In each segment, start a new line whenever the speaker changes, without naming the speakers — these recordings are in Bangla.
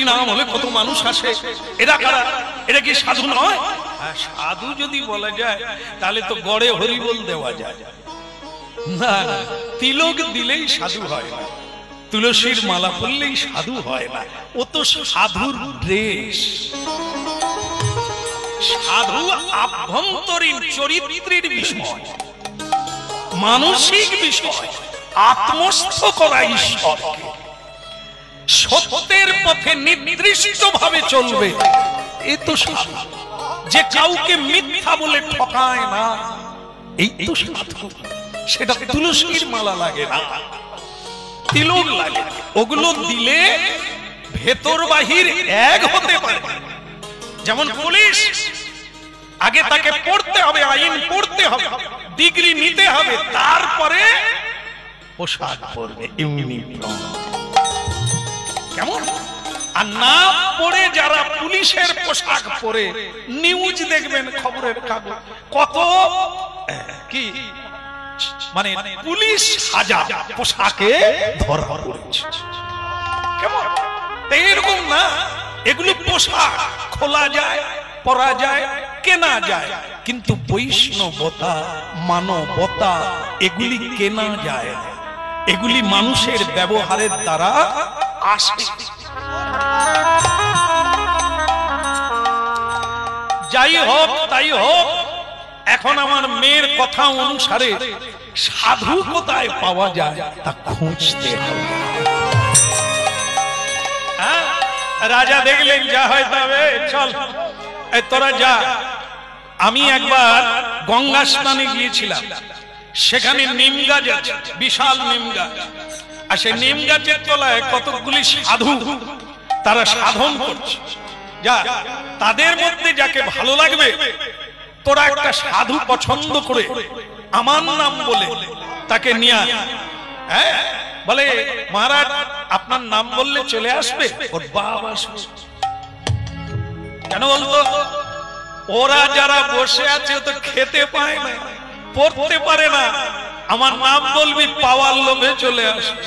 হরিনাম হলে কত মানুষ আসে, এরা কারা? এটা কি সাধু নয়? সাধু যদি বলা যায় তাহলে তো গড়ে হরিবোল দেওয়া যায় না। তিলক দিলেই সাধু হয় না, তুলসীর মালা পরলেই সাধু হয় না। ও তো সাধুর ড্রেস। সাধু আভ্যন্তরীণ চরিত্রের বিষয়, মানসিক বিষয়, আত্মস্থ করা ঈশ্বরকে, সত্যের পথে নির্দিষ্ট ভাবে চলবে। এ তো সাধু। যে কাউকে মিথ্যা বলে ঠকায় না, এই তো সাধু। সেটা তুলসীর মালা লাগে না, তিলক লাগে। ওগুলো দিলে ভেতর বাহির এক হতে পারে। যেমন পুলিশ, আগে তাকে পড়তে হবে, আইন পড়তে হবে, ডিগ্রি নিতে হবে, তারপরে পোশাক পরবে, ইউনিফর্ম। কেমন? আর না পড়ে যারা পুলিশের পোশাক পরে, নিউজ দেখবেন, খবরের কাগজ, কত কি মানে পুলিশ হাজার পোশাকে ধরা পড়েছে। কেমন? এরকম না, এগুলো পোশাক খোলা যায়, পরা যায়, কেনা যায়, কিন্তু বৈষ্ণবতা, মানবতা এগুলি কেনা যায় না। এগুলি মানুষের ব্যবহারের দ্বারা আসে। যাই হোক তাই হোক, এখন আমার মেয়ের কথা অনুসারে সাধু কোথায় পাওয়া যায় তা খুঁজতে হবে। রাজা দেখলেন যা হয় তবে চল, তোরা যা। আমি একবার গঙ্গা স্নানে গিয়েছিলাম, সেখানে নিম গাছ আছে, বিশাল নিম গাছ। আর সেই নিম গাছের তলায় কতগুলি সাধু, তারা সাধন করছে। যা, তাদের মধ্যে যাকে ভালো লাগবে তোরা একটা সাধু পছন্দ করে আমার নাম বলে তাকে নিয়ে আয়। হ্যাঁ, বলে মহারাজ আপনার নাম বললে চলে আসবে। ওর বাবা কেন বলতো? ওরা যারা বসে আছে তো খেতে পায় না, পড়তে পারে না, আমার নাম বলবি পাওয়ার লোভে চলে আসবে।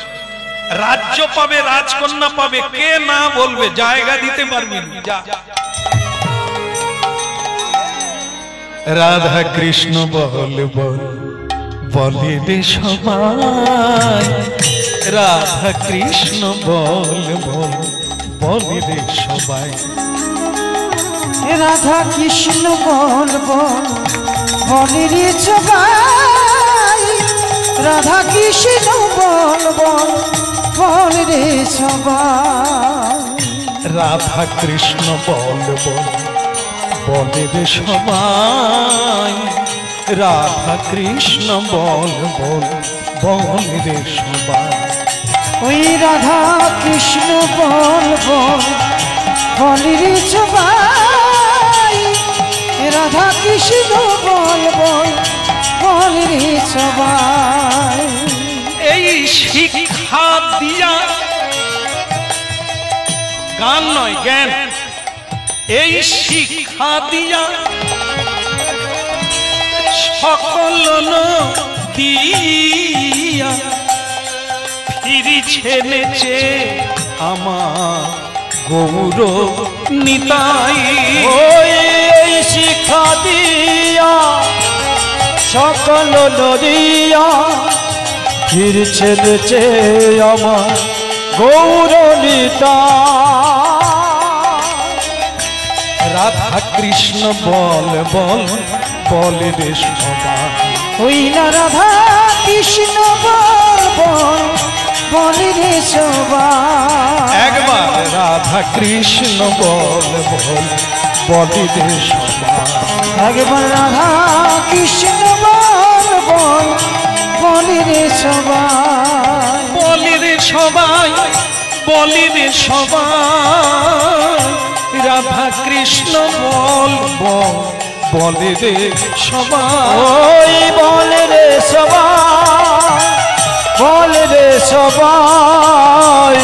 রাজ্য পাবে, রাজকন্যা পাবে, কে না বলবে? জায়গা দিতে পারবি না। যা। রাধা কৃষ্ণ বল বল বলে রে সবাই, রাধা কৃষ্ণ বল বল বলে রে সবাই,
রাধা কৃষ্ণ বল বল বলে রে সবাই, রাধা কৃষ্ণ বল বল বলে রে সবাই,
রাধা কৃষ্ণ বল বল বলে রে সবাই, রাধা কৃষ্ণ বল বল বলে রে সবাই।
ওই রাধা কৃষ্ণ বল বল বলে রে সবাই, রাধা কৃষ্ণ বল বল বলে রে সবাই।
এই শিক্ষা দিয়া, গান নয় জ্ঞান, এই শিক্ষা দিয়া সকল দিয়া ফিরিছে নেচে আমার গৌর নিতাই।
ওই শিক্ষা দিয়া সকল নদিয়া ফিরছে নেচে আমার গৌর নিতাই।
রাধা কৃষ্ণ বল বল বলে রে সবাই,
ওই না রাধা কৃষ্ণ বল বল বলে রে সবাই।
একবার রাধা কৃষ্ণ বল বল বলে রে সবাই,
একবার রাধা কৃষ্ণ বল বল বলে রে সবাই।
বলে রে সবাই, বলে রে সবাই, রাধা কৃষ্ণ বল বল বলে রে সবাই।
ওই বলে রে সবাই, বলে রে সবাই,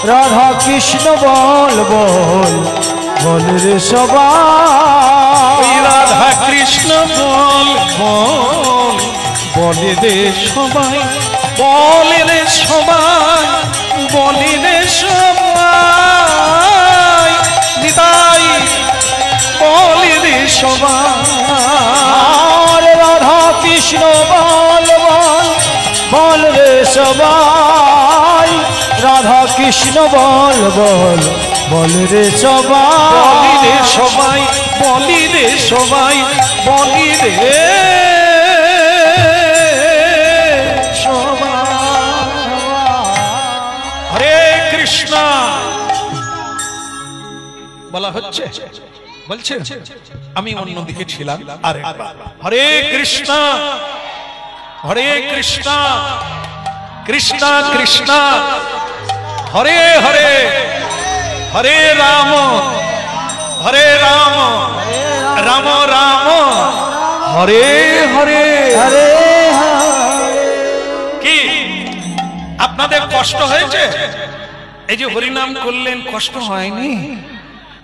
রাধা কৃষ্ণ বল বল বলে রে সবাই।
রাধা কৃষ্ণ বল বল বলে রে সবাই, বলে রে সবাই, বলে রে সবাই।
সবাই রাধা কৃষ্ণ বল বল বল রে
বলি রে
সবাই
সবাই, বলি রে সবাই, বলি রে হরে কৃষ্ণ বলা হচ্ছে, বলছে আমি অন্যদিকে ছিলাম। আরে হরে কৃষ্ণ, হরে কৃষ্ণ, কৃষ্ণ কৃষ্ণ হরে হরে, হরে রাম, হরে রাম, রাম রাম হরে হরে।
হরে
কি আপনাদের কষ্ট হয়েছে? এই যে হরিনাম করলেন, কষ্ট হয়নি?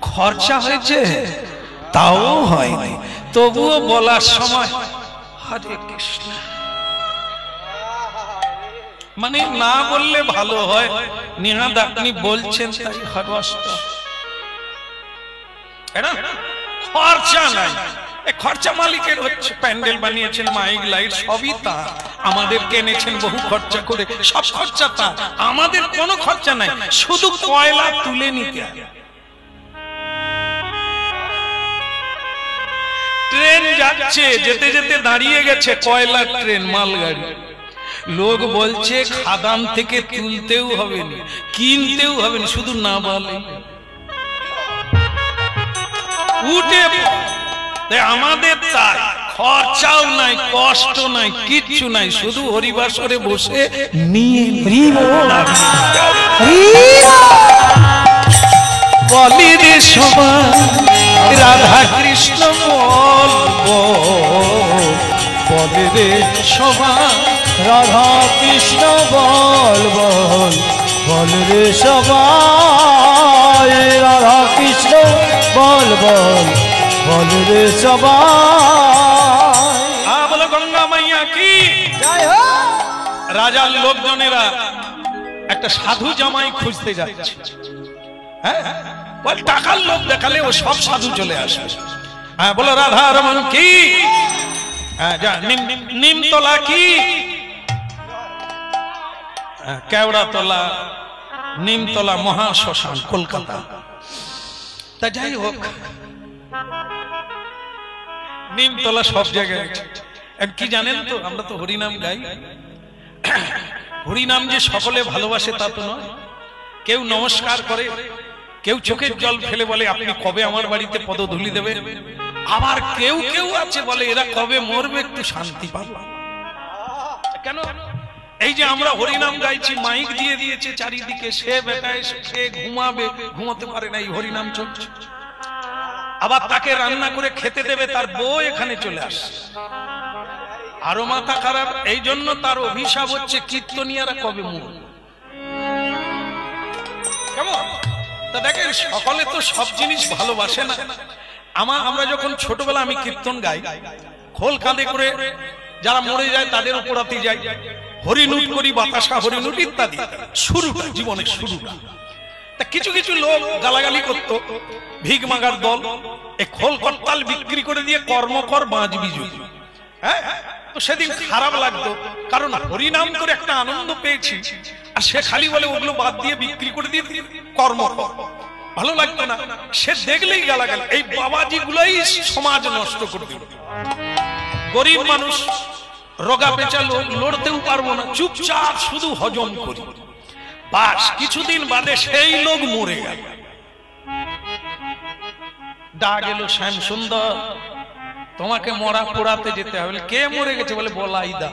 খরচা হয়েছে? তাও হয়নি, তবুও বলার সময় হরে কৃষ্ণ মানে না বললে ভালো হয়। নিহাদ আপনি বলছেন তাই হরষ্ট, খরচা নাই। খরচা মালিকের হচ্ছে, প্যান্ডেল বানিয়েছেন, মাইক লাইট সবই তা, আমাদের কেনেছেন বহু খরচা করে, সব খরচা তা, আমাদের কোনো খরচা নাই, শুধু কয়লা তুলে নিতে। ট্রেন যাচ্ছে, যেতে যেতে দাঁড়িয়ে গেছে কয়লার ট্রেন, মালগাড়ি। লোক বলছে খাদান থেকে তুলতেও হবে না, কিনতেও হবে না, শুধু না বলে উঠে। আমাদের তাই খরচাও নাই, কষ্ট নাই, কিচ্ছু নাই, শুধু হরিবাসরে বসে নিয়ে বলি রে সবাই রাধা কৃষ্ণ বল বল রে সবাই
রাধা কৃষ্ণ বল বল বল রে সবাই রাধা কৃষ্ণ বল বল বল রে সবাই।
বলো গঙ্গা মাইয়া কি রাজার লোকজনেরা একটা সাধু জামাই খুঁজতে যাচ্ছে। হ্যাঁ, বল টাকার লোক দেখালে ও সব সাধু চলে আসে। হ্যাঁ, বলো রাধা রমন কি, নিমতলা কি, কেওড়াতলা, নিমতলা মহা শ্মশান কলকাতা। তা যাই হোক, নিমতলা সব জায়গায়। কি জানেন তো, আমরা তো হরিনাম গাই, হরিনাম যে সকলে ভালোবাসে তা তো নয়। কেউ নমস্কার করে, কেউ চোখের জল ফেলে বলে আপনি কবে আমার বাড়িতে পদধূলি দেবে, আবার কেউ কেউ আছে বলে এরা কবে মরবে, একটু শান্তি পাবো। কেন? এই যে আমরা হরিনাম গাইছি, মাইক দিয়ে দিয়েছে চারিদিকে, সে বেটায় সে ঘুমাবে, ঘুমাতে পারে না, এই হরিনাম চলছে। আবার তাকে রান্না করে খেতে দেবে, তার বউ এখানে চলে আসে, আরো মাথা খারাপ। এই জন্য তার অভিশাপ হচ্ছে কীর্তনিয়ারা কবে মরবে। কেমন? তা দেখেন, সকলে তো সব জিনিস ভালোবাসে না। আমরা যখন ছোটবেলা আমি কীর্তন গাই, খোল কাঁধে করে যারা মরে যায় তাদের উপরাতে যাই, হরিনুট করি, বাতাসা হরিনুট ইত্যাদি, শুরুটা জীবনের শুরুটা। তা কিছু কিছু লোক গালাগালি করত, ভিক মাগার দল, এই খোল করতাল বিক্রি করে দিয়ে কর্মকর বাঁচবি যদি। হ্যাঁ, তো সেদিন খারাপ লাগতো, কারণ হরিনাম করে একটা আনন্দ পেয়েছি, আর সে খালি বলে ওগুলো বাদ দিয়ে বিক্রি করে দিয়ে কর্মকর, ভালো লাগতো না। সে দেখলেই গালাগালি। এই বাবাজি গুলাই সমাজ নষ্ট করে দিল। গরিব মানুষ, রোগা পেঁচা লোক, লড়তেও পারবো না, চুপচাপ শুধু হজম করি। বাস কিছুদিন বাদে সেই লোক মরে গেল। ডাক এলো, শ্যাম সুন্দর তোমাকে মরা পোড়াতে যেতে হবে। কে মরে গেছে? বলে বলাইদা।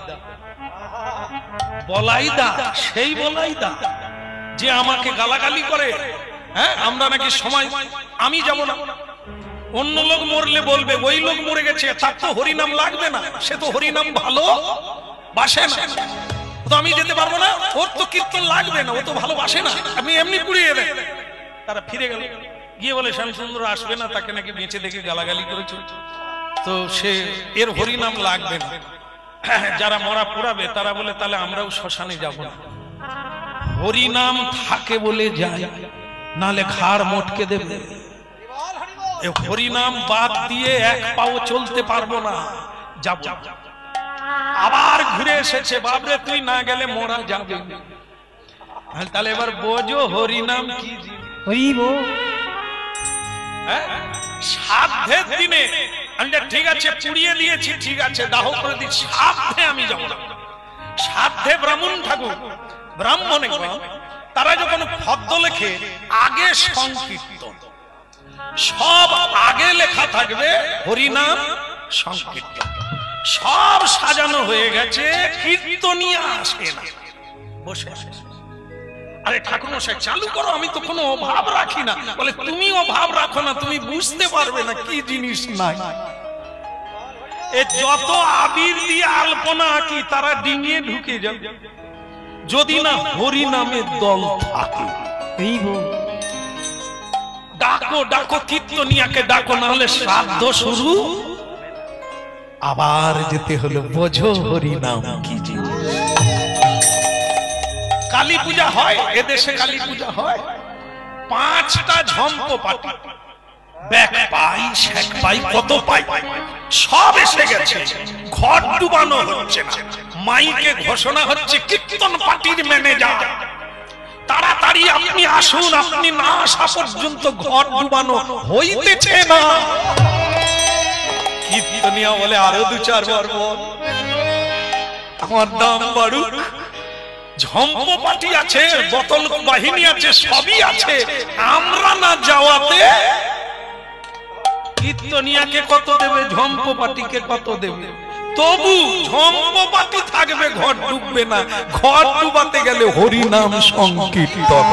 বলাইদা? সেই বলাইদা যে আমাকে গালাগালি করে। হ্যাঁ, আমরা নাকি সময়, আমি যাব না, অন্য লোক মরলে বলবে ওই লোক মরে গেছে, তার তো হরিনাম লাগবে না, সে তো হরিনাম ভালো বাসে না, তো আমি যেতে পারবো না, ওর তো কীর্তন লাগবে না, ও তো ভালোবাসে না, আমি এমনি পুড়িয়ে দেয়। তারা ফিরে গেল, গিয়ে বলে শ্যামসুন্দর আসবে না, তাকে নাকি বেঁচে দেখে গালাগালি করেছে, তো সে এর হরিনাম লাগবে না। যারা মরা পোড়াবে তারা বলে তাহলে আমরাও শ্মশানে যাব না, হরিনাম থাকে বলে যাই, নালে ঘাড় মোটকে দেবে। হরিনাম বাদ দিয়ে এক পাও চলতে পারবো না, যাব। আবার ঘুরে এসেছে, বাবরে তুই না গেলে মোরা যাবে। তাহলে এবার বোঝো হরিনাম কি
হরিব
সাধ্যের দিনে আমি ঠিক আছে পুড়িয়ে দিয়েছি, ঠিক আছে দাহ করে দিচ্ছি, সাধ্যে আমি যাবো না। সাধ্যে ব্রাহ্মণ ঠাকুর ব্রাহ্মণে তারা যখন ফদ্দ লেখে আগে সংকীর্তন, সব আগে লেখা থাকবে হরিনাম সংকীর্তন, সব সাজানো হয়ে গেছে, কীর্তনিয়া আসে না, বসে আসে। আরে ঠাকুর মশাই চালু করো, আমি তো কোনো অভাব রাখি না। বলে তুমি অভাব রাখো না, তুমি বুঝতে পারবে না কি জিনিস নাই। এ যত আবির দিয়ে আলপনা আঁকি তারা ডিঙিয়ে ঢুকে যাবে, যদি না হরি নামের দল থাকে। ডাকো ডাকো কীর্তনিয়াকে ডাকো, না হলে শ্রাদ্ধ শুরু। আবার যেতে হলো, বোঝো হরি নাম কি জিনিস। কালী পূজা হয় এদেশে, কালী পূজা হয়, 5টা ঝম্প পাটি, ব্যাক পাই শেক পাই কত পাই সব এসে গেছে, ঘট ডুবানো হচ্ছে না, মাইকে ঘোষণা হচ্ছে কীর্তন পার্টির ম্যানেজার তাড়াতাড়ি আপনি আসুন, আপনি না আসা পর্যন্ত ঘট ডুবানো হইতেছে না। কীর্তনিয়া বলে আরো 2-4 বার বল, আমার দাম বাড়ুক। ঝম্প পার্টি আছে, বোতল বাহিনী আছে, সবই আছে, আমরা না যাওয়াতে কীর্তনিয়াকে কত দেবে, ঝম্প পার্টিকে কত দেবে? তবু ঝম্প পার্টি থাকবে, ঘর ডুববে না। ঘর ডুবাতে গেলে হরি নাম সংকীর্তন।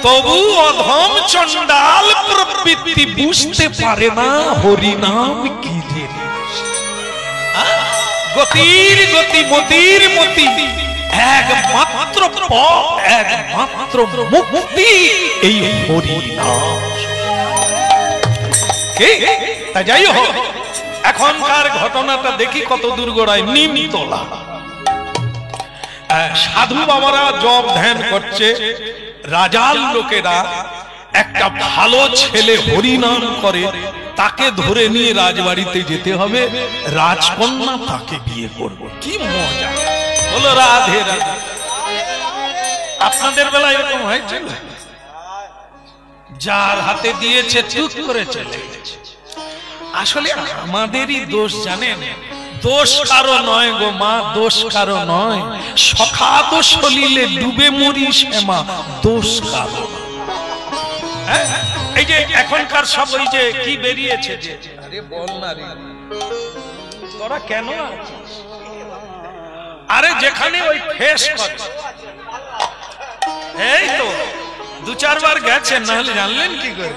তবু অধম চণ্ডাল প্রবৃত্তি বুঝতে পারে না হরি নাম কি জিনিস। গতির গতি মতির মতি, একমাত্র পথ, একমাত্র মুক্তি এই হরি নাম। তা যাই হোক, এখনকার ঘটনাটা দেখি কত দূর গোড়ায়। নিমতলা সাধু বাবারা জপ ধ্যান করছে, রাজার লোকেরা একটা ভালো ছেলে হরিনাম করে তাকে ধরে নিয়ে রাজবাড়িতে যেতে হবে, রাজকন্যা তাকে বিয়ে করব। কি মজা হলো, রাধে রাধে। আপনাদের বেলায় এরকম হয়েছিল? যার হাতে দিয়েছে টুক করে চলে গেছে। আসলে আমাদেরই দোষ, জানেন? দোষ কারো নয় গো মা, দোষ কারো নয়। সখা তো সলিলে ডুবে মরি শ্যামা, দোষ কারো। এই যে এখনকার সব ওই যে কি বেরিয়েছে, যে আরে বল না রে তোরা কেন আছিস? আরে যেখানে ওই ফেস করে, এই তো 2-4 বার গেছেন, না হলে জানলেন কি করে?